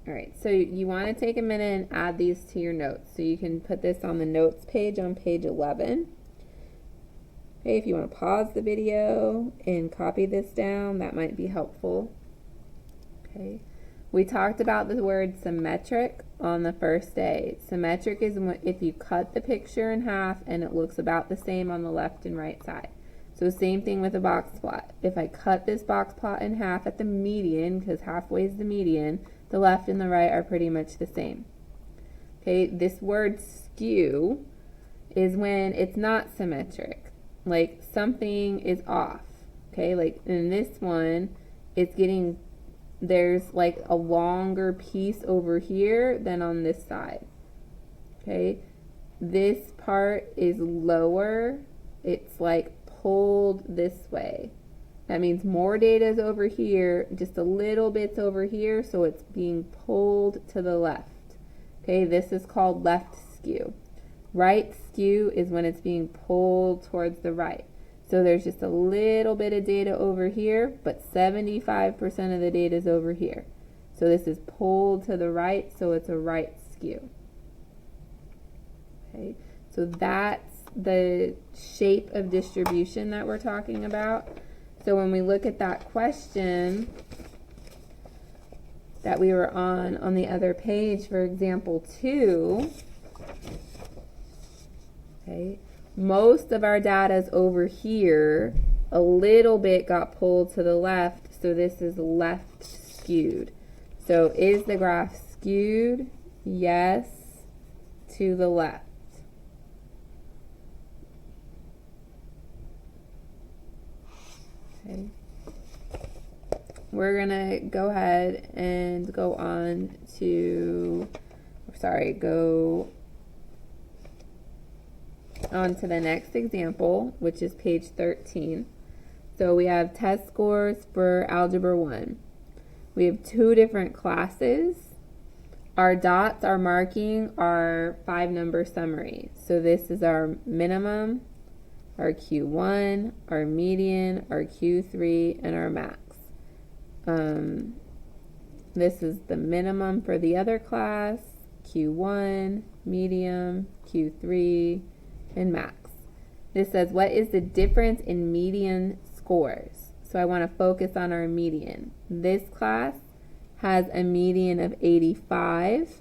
All right, so you want to take a minute and add these to your notes. So you can put this on the notes page on page 11. Okay, if you want to pause the video and copy this down, that might be helpful. Okay, we talked about the word symmetric on the first day. Symmetric is if you cut the picture in half and it looks about the same on the left and right side. So same thing with a box plot. If I cut this box plot in half at the median, because halfway is the median, the left and the right are pretty much the same. Okay, this word skew is when it's not symmetric. Like something is off. Okay, like in this one, there's like a longer piece over here than on this side. Okay, this part is lower. It's like pulled this way. That means more data is over here, just a little bit's over here, so it's being pulled to the left. Okay, this is called left skew. Right skew is when it's being pulled towards the right. So there's just a little bit of data over here, but 75% of the data is over here. So this is pulled to the right, so it's a right skew. Okay, so that's the shape of distribution that we're talking about. So when we look at that question that we were on the other page, for example 2, okay, most of our data is over here. A little bit got pulled to the left, so this is left skewed. So is the graph skewed? Yes, to the left. Okay. We're gonna go ahead and go on to, go on to the next example, which is page 13. So we have test scores for Algebra 1. We have 2 different classes. Our dots are marking our 5-number summary. So this is our minimum, our Q1, our median, our Q3, and our max. This is the minimum for the other class, Q1, medium, Q3, and max. This says, what is the difference in median scores? So I want to focus on our median. This class has a median of 85.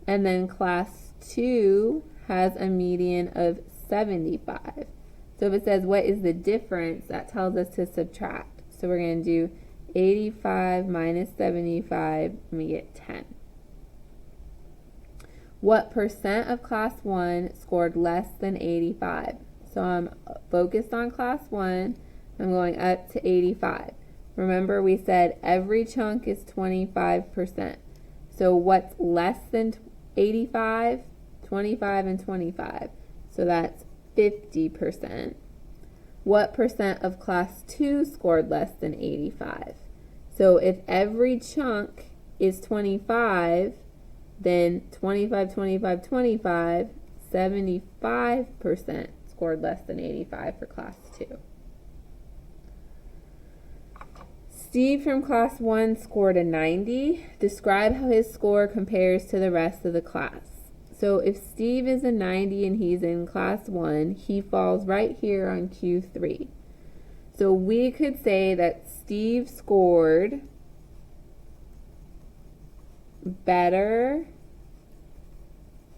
And then class 2 has a median of 75. So if it says what is the difference, that tells us to subtract. So we're going to do 85 minus 75, and we get 10. What percent of class 1 scored less than 85? So I'm focused on class 1. I'm going up to 85. Remember we said every chunk is 25%. So what's less than 85? 25 and 25. So that's 50%. What percent of class 2 scored less than 85? So if every chunk is 25, then 25, 25, 25, 75% scored less than 85 for class 2. Steve from class 1 scored a 90. Describe how his score compares to the rest of the class. So if Steve is a 90 and he's in class 1, he falls right here on Q3. So we could say that Steve scored better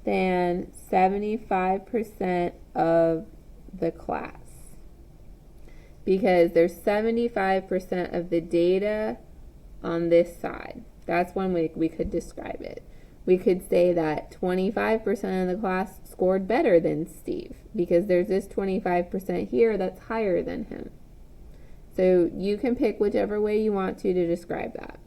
than 75% of the class, because there's 75% of the data on this side. That's one way we could describe it. We could say that 25% of the class scored better than Steve, because there's this 25% here that's higher than him. So you can pick whichever way you want to describe that.